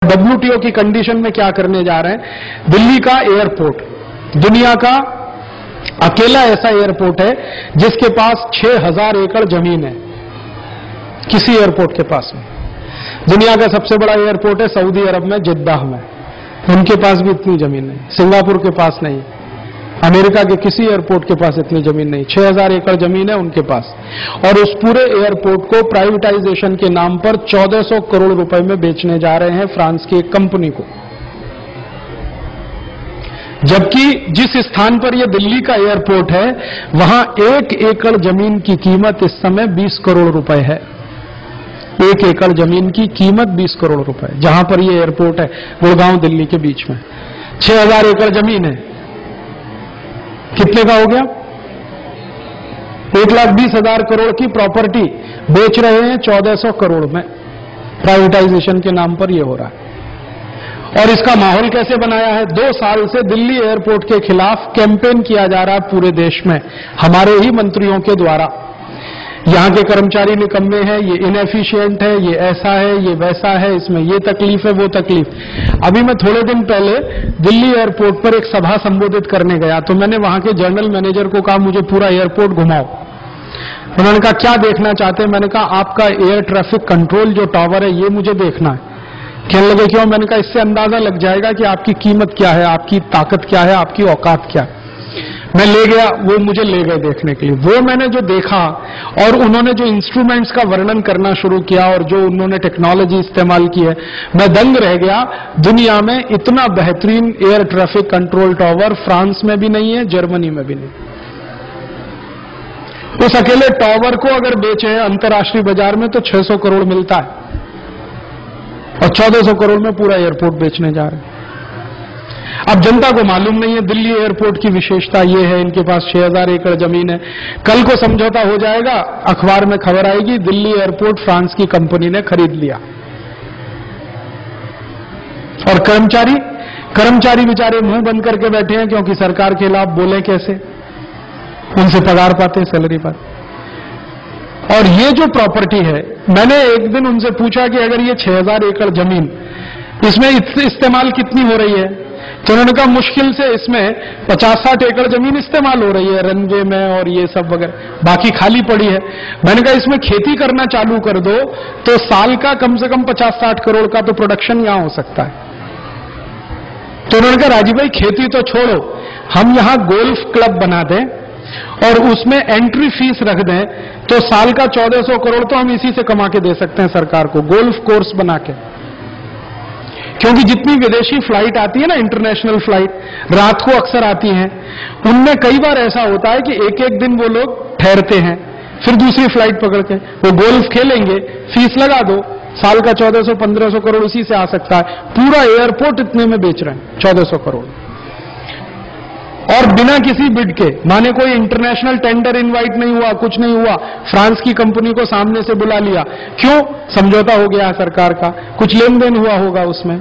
WTO की condition में क्या करने जा रहे हैं। दिल्ली का एयरपोर्ट दुनिया का अकेला ऐसा एयरपोर्ट है जिसके पास 6000 एकड़ जमीन है, किसी एयरपोर्ट के पास नहीं। दुनिया का सबसे बड़ा एयरपोर्ट है सऊदी अरब में, जिद्दाह में, उनके पास भी इतनी जमीन नहीं। सिंगापुर के पास नहीं, अमेरिका के किसी एयरपोर्ट के पास इतनी जमीन नहीं। 6000 एकड़ जमीन है उनके पास, और उस पूरे एयरपोर्ट को प्राइवेटाइजेशन के नाम पर 1400 करोड़ रुपए में बेचने जा रहे हैं फ्रांस की एक कंपनी को। जबकि जिस स्थान पर यह दिल्ली का एयरपोर्ट है वहां 1 एकड़ जमीन की कीमत इस समय 20 करोड़ रुपए है। 1 एकड़ जमीन की कीमत 20 करोड़ रुपए, जहां पर यह एयरपोर्ट है गुड़गांव दिल्ली के बीच में। 6000 एकड़ जमीन है, कितने का हो गया? 1,20,000 करोड़ की प्रॉपर्टी बेच रहे हैं 1400 करोड़ में। प्राइवेटाइजेशन के नाम पर यह हो रहा है। और इसका माहौल कैसे बनाया है? 2 साल से दिल्ली एयरपोर्ट के खिलाफ कैंपेन किया जा रहा है पूरे देश में, हमारे ही मंत्रियों के द्वारा। यहां के कर्मचारी निकम्मे हैं, ये इनएफिशिएंट है, ये ऐसा है, ये वैसा है, इसमें ये तकलीफ है, वो तकलीफ। अभी मैं थोड़े दिन पहले दिल्ली एयरपोर्ट पर एक सभा संबोधित करने गया, तो मैंने वहां के जनरल मैनेजर को कहा मुझे पूरा एयरपोर्ट घुमाओ। उन्होंने कहा क्या देखना चाहते हैं? मैंने कहा आपका एयर ट्रैफिक कंट्रोल जो टावर है ये मुझे देखना है। कहने लगे क्यों? मैंने कहा इससे अंदाजा लग जाएगा कि आपकी कीमत क्या है, आपकी ताकत क्या है, आपकी औकात क्या है। मैं ले गया, वो मुझे ले गए देखने के लिए। वो मैंने जो देखा और उन्होंने जो इंस्ट्रूमेंट्स का वर्णन करना शुरू किया और जो उन्होंने टेक्नोलॉजी इस्तेमाल की है, मैं दंग रह गया। दुनिया में इतना बेहतरीन air traffic control tower France में भी नहीं है, जर्मनी में भी नहीं। उस अकेले टावर को अगर बेचे अंतर्राष्ट्रीय बाजार में तो 600 करोड़ मिलता है, और 1400 करोड़ में पूरा एयरपोर्ट बेचने जा रहे हैं। अब जनता को मालूम नहीं है दिल्ली एयरपोर्ट की विशेषता ये है, इनके पास 6000 एकड़ जमीन है। कल को समझौता हो जाएगा, अखबार में खबर आएगी दिल्ली एयरपोर्ट फ्रांस की कंपनी ने खरीद लिया। और कर्मचारी बेचारे मुंह बंद करके बैठे हैं, क्योंकि सरकार के खिलाफ बोले कैसे, उनसे पगार पाते हैं, सैलरी पाते। और ये जो प्रॉपर्टी है, मैंने एक दिन उनसे पूछा कि अगर ये 6000 एकड़ जमीन, इसमें इस्तेमाल कितनी हो रही है? तो उन्होंने कहा मुश्किल से इसमें 50-60 एकड़ जमीन इस्तेमाल हो रही है रनवे में और ये सब वगैरह, बाकी खाली पड़ी है। मैंने कहा इसमें खेती करना चालू कर दो तो साल का कम से कम 50-60 करोड़ का तो प्रोडक्शन यहां हो सकता है। तो उन्होंने कहा राजीव भाई खेती तो छोड़ो, हम यहां गोल्फ क्लब बना दें और उसमें एंट्री फीस रख दें तो साल का 1400 करोड़ तो हम इसी से कमा के दे सकते हैं सरकार को, गोल्फ कोर्स बना के। क्योंकि जितनी विदेशी फ्लाइट आती है ना, इंटरनेशनल फ्लाइट रात को अक्सर आती हैं, उनमें कई बार ऐसा होता है कि एक दिन वो लोग ठहरते हैं, फिर दूसरी फ्लाइट पकड़ के वो गोल्फ खेलेंगे, फीस लगा दो, साल का 1400-1500 करोड़ उसी से आ सकता है। पूरा एयरपोर्ट इतने में बेच रहे हैं, 1400 करोड़, और बिना किसी बिड के। माने कोई इंटरनेशनल टेंडर इनवाइट नहीं हुआ, कुछ नहीं हुआ, फ्रांस की कंपनी को सामने से बुला लिया। क्यों? समझौता हो गया सरकार का, कुछ लेन देन हुआ होगा उसमें।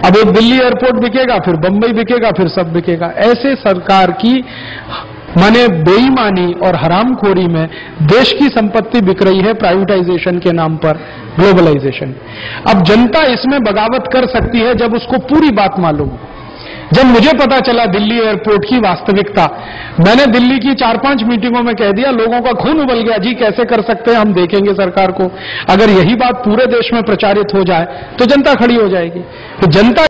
अब एक दिल्ली एयरपोर्ट बिकेगा, फिर बंबई बिकेगा, फिर सब बिकेगा। ऐसे सरकार की माने बेईमानी और हरामखोरी में देश की संपत्ति बिक रही है प्राइवेटाइजेशन के नाम पर, ग्लोबलाइजेशन। अब जनता इसमें बगावत कर सकती है जब उसको पूरी बात मालूम। जब मुझे पता चला दिल्ली एयरपोर्ट की वास्तविकता, मैंने दिल्ली की 4-5 मीटिंगों में कह दिया, लोगों का खून उबल गया, जी कैसे कर सकते हैं, हम देखेंगे सरकार को। अगर यही बात पूरे देश में प्रचारित हो जाए तो जनता खड़ी हो जाएगी। तो जनता